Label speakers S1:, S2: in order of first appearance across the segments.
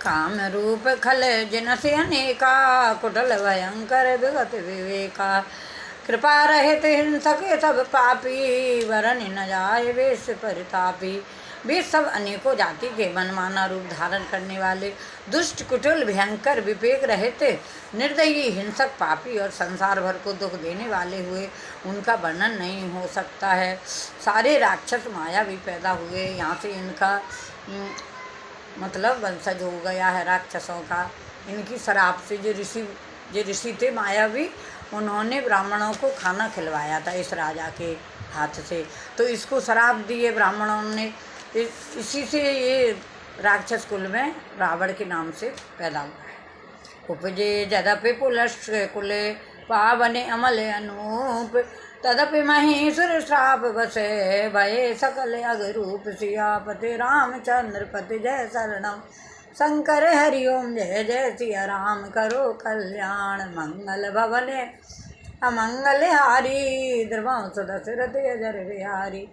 S1: काम रूप खल जिन से अनेका कुटल भयंकर विगत विवेका। कृपा रहित हिंसक सब पापी वरन न जाए वेश परितापी। वे सब अनेकों जाति के मनमाना रूप धारण करने वाले दुष्ट कुटिल भयंकर विवेक रहित निर्दयी हिंसक पापी और संसार भर को दुख देने वाले हुए उनका वर्णन नहीं हो सकता है। सारे राक्षस माया भी पैदा हुए, यहाँ से इनका मतलब वंशज हो गया है राक्षसों का। इनकी शराब से जो ऋषि थे मायावी, उन्होंने ब्राह्मणों को खाना खिलवाया था इस राजा के हाथ से, तो इसको शराब दिए ब्राह्मणों ने। इसी से ये राक्षस कुल में रावण के नाम से पैदा हुआ है। उपजे जदपि पुलस्थ कुले पावने अमल अनूप। तदपि महीसुर श्राप बसे भये सकल अगरूप। सियापति रामचंद्र पति जय शरणम शंकर हरिओम जय जय सिया राम। करो कल्याण मंगल भवने अमंगल हारी। द्रवंश दशरथ अजर बिहारी।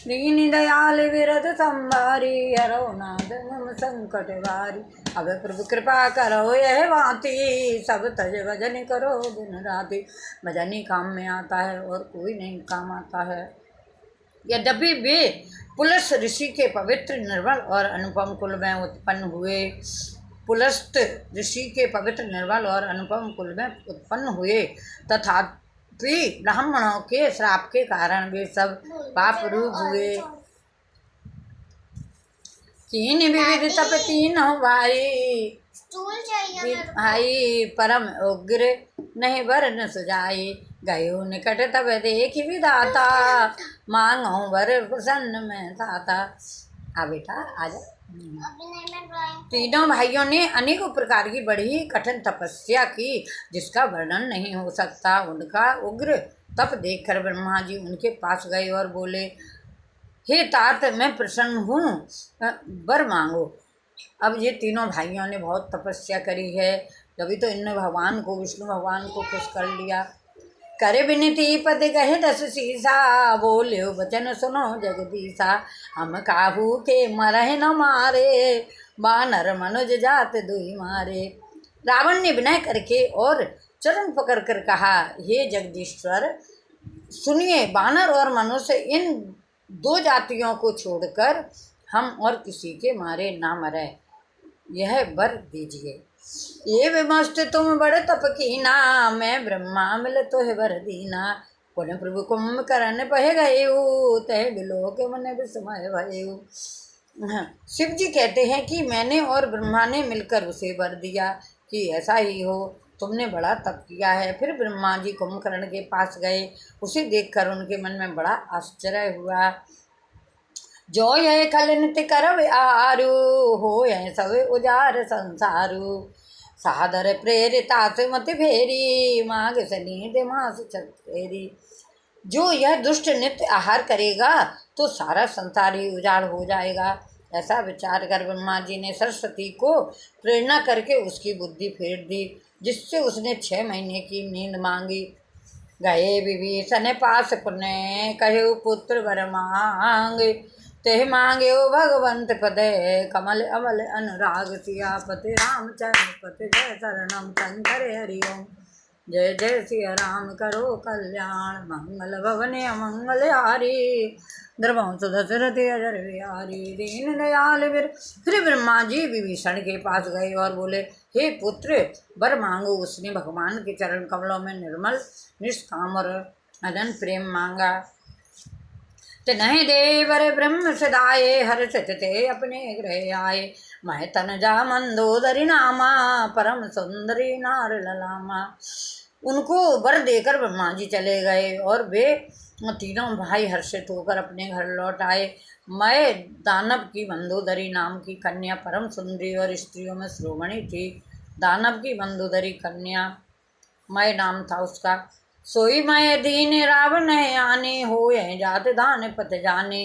S1: दीन दयाल विरद संभारी। हरो नाथ मम संकट वारी। अब प्रभु कृपा करो यह भांति। सब तज भजन करो दिन राति। भजन ही काम में आता है और कोई नहीं काम आता है। यद्यपि वे पुलस्त ऋषि के पवित्र निर्मल और अनुपम कुल में उत्पन्न हुए, पुलस्त ऋषि के पवित्र निर्मल और अनुपम कुल में उत्पन्न हुए, तथापि ब्राह्मणों के श्राप के कारण वे सब पाप रूप हुए। तीन विविध तप तीन भाई। भाई परम उग्र नहीं वरन सुजाई। गयो निकट तब देख विधाता। मांगो वर प्रसन्न में दाता। आ बेटा आजा। तीनों भाइयों ने अनेकों प्रकार की बड़ी कठिन तपस्या की जिसका वर्णन नहीं हो सकता। उनका उग्र तप देखकर ब्रह्मा जी उनके पास गए और बोले, हे तात मैं प्रसन्न हूँ, वर मांगो। अब ये तीनों भाइयों ने बहुत तपस्या करी है, तभी तो इनने भगवान को, विष्णु भगवान को खुश कर लिया। करे विनती पद कहे दस सीसा। बोल्यो वचन सुनो जगदीसा। हम काहू के मरह न मारे। बानर मनुज जात दुई मारे। रावण ने विनय करके और चरण पकड़ कर कहा, हे जगदीश्वर सुनिए, बानर और मनुष्य इन दो जातियों को छोड़कर हम और किसी के मारे ना मरे, यह वर दीजिए। ये विमस्त तुम बड़े तप कीना। मैं ब्रह्मा मिल तो है वर दीना। पुण्य प्रभु कुंभकर्ण पह गयेऊ। तह बिलो के मन विस्मय भयेऊ। शिव जी कहते हैं कि मैंने और ब्रह्मा ने मिलकर उसे वर दिया कि ऐसा ही हो, तुमने बड़ा तप किया है। फिर ब्रह्मा जी कुंभकर्ण के पास गए। उसे देखकर उनके मन में बड़ा आश्चर्य हुआ। जो यह खल नित्य करव आरु। हो यह सब उजार संसारु। सादर प्रेरिता से मत फेरी। माघ शनि दिमास चतेरी। जो यह दुष्ट नित्य आहार करेगा तो सारा संसार ही उजाड़ हो जाएगा। ऐसा विचार कर ब्रह्मा जी ने सरस्वती को प्रेरणा करके उसकी बुद्धि फेर दी, जिससे उसने 6 महीने की नींद मांगी। गए विभीषण पास पुण्य कहे पुत्र वर मांग। तेह मांगे भगवंत पदे कमल अमल अनुराग। सियापति रामचंद्र पति जय शरणम शंकर हरिओम जय जय सिया राम। करो कल्याण मंगल भवने अमंगल हारी। द्रवंश दशरथ अजर बिहारी। दीन दयाल वीर। फिर ब्रह्मा जी विभीषण के पास गए और बोले, हे पुत्र वर मांगो। उसने भगवान के चरण कमलों में निर्मल निष्काम और अनंत प्रेम मांगा। नहीं देवर ब्रह्म सदाए। हर्षित ते अपने गृह आए। मह तन जा मंदोदरी नामा। परम सुंदरी नार ललामा। उनको वर देकर ब्रह्मा जी चले गए और वे तीनों भाई हर्षित होकर अपने घर लौट आए। मैं दानव की मंदोदरी नाम की कन्या परम सुंदरी और स्त्रियों में श्रोमणी थी। दानव की मंदोदरी कन्या मैं नाम था उसका। सोई मैं दीन रावण है आने। हो जात दान पत जाने।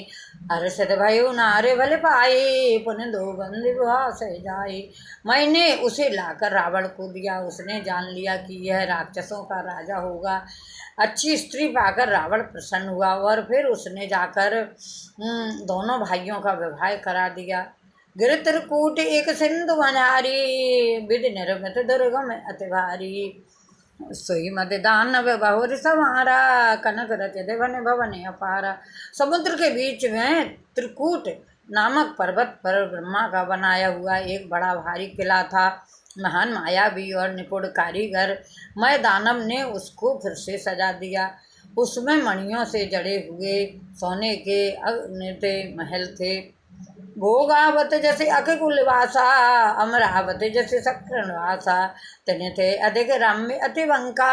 S1: हर्षित भयो नारे भले पाए। पुन दो बंद विवाह से जाए। मैंने उसे लाकर रावण को दिया। उसने जान लिया कि यह राक्षसों का राजा होगा। अच्छी स्त्री पाकर रावण प्रसन्न हुआ और फिर उसने जाकर दोनों भाइयों का विवाह करा दिया। गिर त्रिकूट एक सिंधु मझारी, विधि निर्मित दुर्गम अति भारी। सोई मद दानव बहुर संहारा, कनक रचित वन भवन अपारा। समुद्र के बीच में त्रिकूट नामक पर्वत पर ब्रह्मा का बनाया हुआ एक बड़ा भारी किला था। महान मायावी और निपुण कारीगर मैं दानव ने उसको फिर से सजा दिया। उसमें मणियों से जड़े हुए सोने के अगणित महल थे। भोगावत जैसे अकुल वासा, अमरावत जैसे सक्रणवासा। तने थे अधिक रम्य अतिवंका,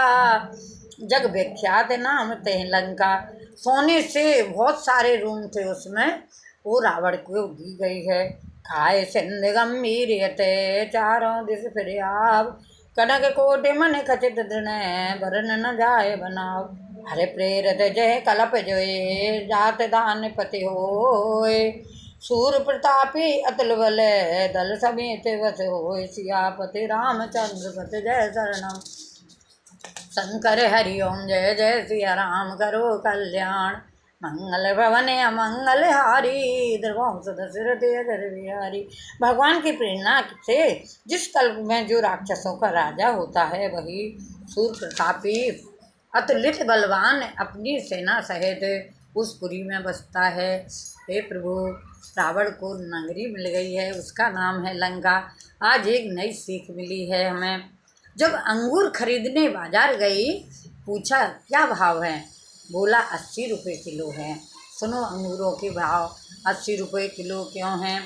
S1: जग विख्यात नाम ते लंका। सोने से बहुत सारे रूम थे उसमें, वो रावण को दी गई है। खाए सिंध गंभीर यते, चारों दिस फिर आव। कनक कोटि मन खचित दृण, वरन न जाए बनाव। हरे प्रेरत जय कलप जोए, जात दान पति होए। सूर प्रतापी अतुल बल, दल समेत वस होय। सियापति रामचंद्र पत जय शरणम। शंकर हरि ओम जय जय सिया राम, करो कल्याण मंगल भवन अमंगल हारी। द्रवंश दशरथ अजर बिहारी। भगवान की प्रेरणा से जिस कल्प में जो राक्षसों का राजा होता है, वही सूर प्रतापी अतुलित बलवान अपनी सेना सहित उस पुरी में बसता है। हे प्रभु, रावण को नगरी मिल गई है, उसका नाम है लंका। आज एक नई सीख मिली है हमें। जब अंगूर खरीदने बाजार गई, पूछा क्या भाव है, बोला 80 रुपये किलो है। सुनो अंगूरों के भाव, 80 रुपये किलो क्यों हैं?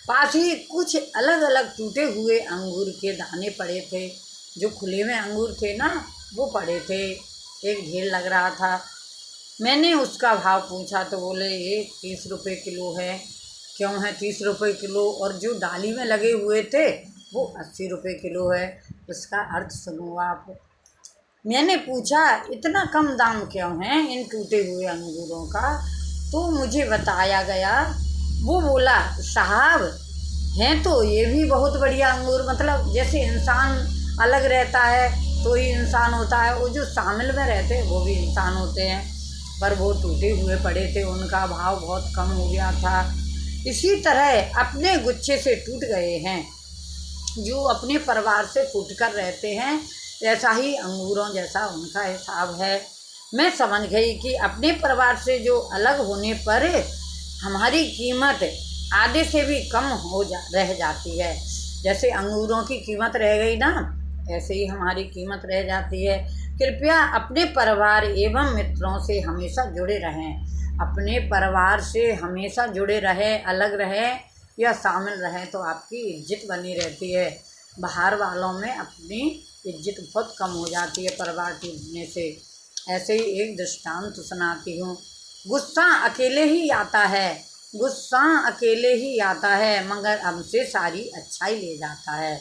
S1: पास ही कुछ अलग अलग टूटे हुए अंगूर के दाने पड़े थे। जो खुले में अंगूर थे ना, वो पड़े थे, एक ढेर लग रहा था। मैंने उसका भाव पूछा तो बोले ये 30 रुपये किलो है। क्यों है 30 रुपये किलो? और जो डाली में लगे हुए थे वो 80 रुपये किलो है। उसका अर्थ सुनो आप। मैंने पूछा इतना कम दाम क्यों है इन टूटे हुए अंगूरों का? तो मुझे बताया गया, वो बोला साहब हैं तो ये भी बहुत बढ़िया अंगूर, मतलब जैसे इंसान अलग रहता है तो ही इंसान होता है, वो जो शामिल में रहते हैं वो भी इंसान होते हैं। पर वो टूटे हुए पड़े थे, उनका भाव बहुत कम हो गया था। इसी तरह अपने गुच्छे से टूट गए हैं जो अपने परिवार से फूट कर रहते हैं, ऐसा ही अंगूरों जैसा उनका हिसाब है। मैं समझ गई कि अपने परिवार से जो अलग होने पर हमारी कीमत आधे से भी कम रह जाती है। जैसे अंगूरों की कीमत रह गई ना, ऐसे ही हमारी कीमत रह जाती है। कृपया अपने परिवार एवं मित्रों से हमेशा जुड़े रहें। अपने परिवार से हमेशा जुड़े रहें, अलग रहें या शामिल रहें तो आपकी इज्जत बनी रहती है। बाहर वालों में अपनी इज्जत बहुत कम हो जाती है परिवार टूटने से। ऐसे ही एक दृष्टांत सुनाती हूँ। गुस्सा अकेले ही आता है, गुस्सा अकेले ही आता है, मगर हमसे सारी अच्छाई ले जाता है।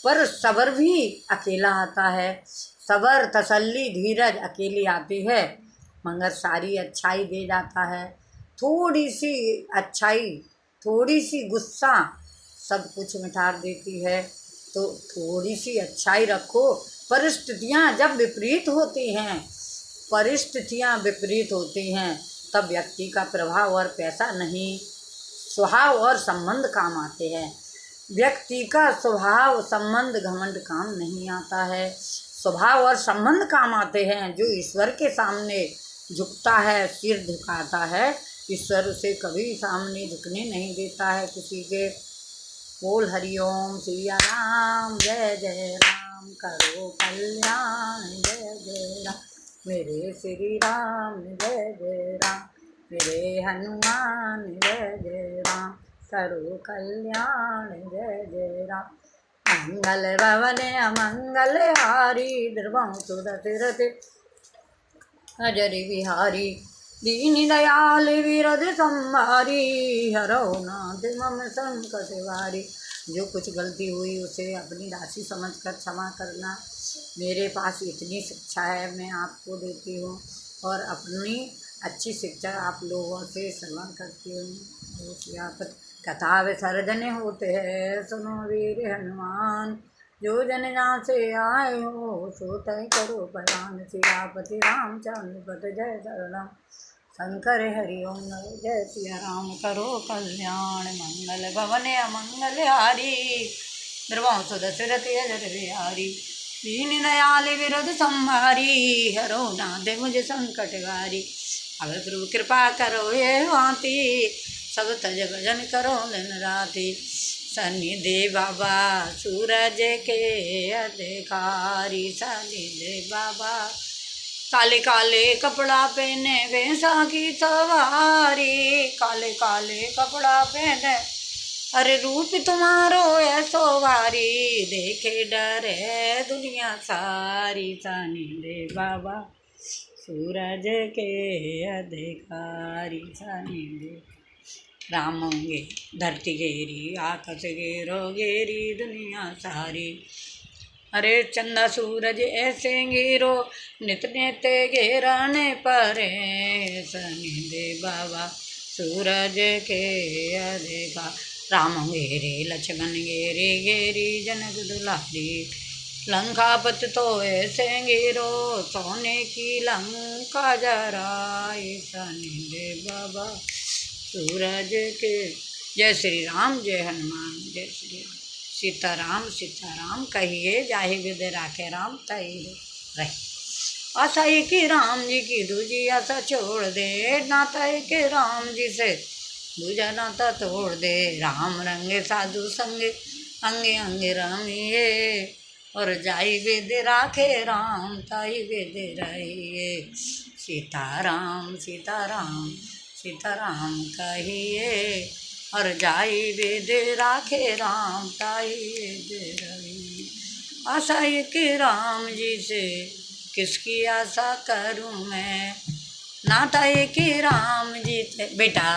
S1: पर सब्र भी अकेला आता है। सब्र, तसल्ली, धीरज अकेली आती है, मगर सारी अच्छाई दे जाता है। थोड़ी सी अच्छाई, थोड़ी सी गुस्सा सब कुछ मिटा देती है। तो थोड़ी सी अच्छाई रखो। परिस्थितियाँ जब विपरीत होती हैं, परिस्थितियाँ विपरीत होती हैं, तब व्यक्ति का प्रभाव और पैसा नहीं, स्वभाव और संबंध काम आते हैं। व्यक्ति का स्वभाव, संबंध, घमंड काम नहीं आता है। स्वभाव और संबंध काम आते हैं। जो ईश्वर के सामने झुकता है, सिर झुकाता है, ईश्वर उसे कभी सामने झुकने नहीं देता है किसी के। बोल हरिओम सिया राम, जय जय राम, करो कल्याण, जय जय राम मेरे श्री राम, जय जय राम मेरे हनुमान, जय जय राम, करो कल्याण, जय जय राम। मंगल भवन अमंगल हारी, द्रवंश दशरथ अजर बिहारी। दीन दयाल विरद संहारी, हरो नाथ मम संकट वारी। जो कुछ गलती हुई उसे अपनी राशि समझकर क्षमा करना। मेरे पास इतनी शिक्षा है, मैं आपको देती हूँ और अपनी अच्छी शिक्षा आप लोगों से श्रवण करती हूँ। सियापत कथा विसर्जन होते हैं, सुनो वीर हनुमान। जो जन जहाँ से आए हो सो तय करो परान। सियापति रामचंद्र पत जय शरणम। शंकर हरि ओम नमो जय सिया राम करो कल्याण मंगल भवन अमंगल हारी द्रवों सुदशरथ अजर बिहारी दीन दयाल विरद संहारी हरो नाथ मुझ संकट हारी अब प्रभु कृपा करो ये भांति सब तज भजन करो दिन राति सन्निधि बाबा सूरज के अधिकारी सन्निधि बाबा काले काले कपड़ा पहने भैंसा की सवारी काले काले कपड़ा पहने अरे रूप तुम्हारो ऐसो वारी देखे डरे दुनिया सारी सन्निधि बाबा सूरज के अधिकारी सन्निधि राम होंगे धरती घेरी आकाश घेरो घेरी दुनिया सारी अरे चंदा सूरज ऐसे घेरो नित नित घेराने परे सन्निधि बाबा सूरज के अधिकार राम घेरे लक्ष्मण घेरे घेरी जनक दुलारी लंकापत तो ऐसे घेरो सोने की लंका जराए सन्निधि बाबा सूरज के जय श्री राम जय हनुमान जय श्री राम सीताराम सीताराम कहिए जाहि विद राखे राम तही रहे आशा कि राम जी की दूजी आशा छोड़ दे नाता के राम जी से दूजा नाता तोड़ दे राम रंगे साधु संगे अंगे अंगे रमिए और जाई विद राखे राम ताई विद रहिए सीताराम सीताराम सीताराम कहिए और जाई विद राखे राम ताई विद रहिए आशा कि राम जी से किसकी आशा करूं मैं नाता कि राम जी से बेटा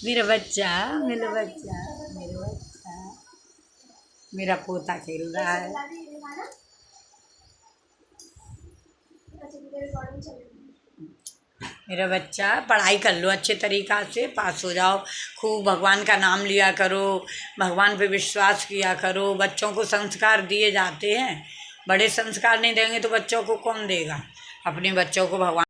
S1: मेरा बच्चा मेरा बच्चा मेरा बच्चा मेरा पोता खेल रहा है मेरा बच्चा पढ़ाई कर लो अच्छे तरीक़ा से पास हो जाओ खूब भगवान का नाम लिया करो भगवान पे विश्वास किया करो बच्चों को संस्कार दिए जाते हैं बड़े संस्कार नहीं देंगे तो बच्चों को कौन देगा अपने बच्चों को भगवान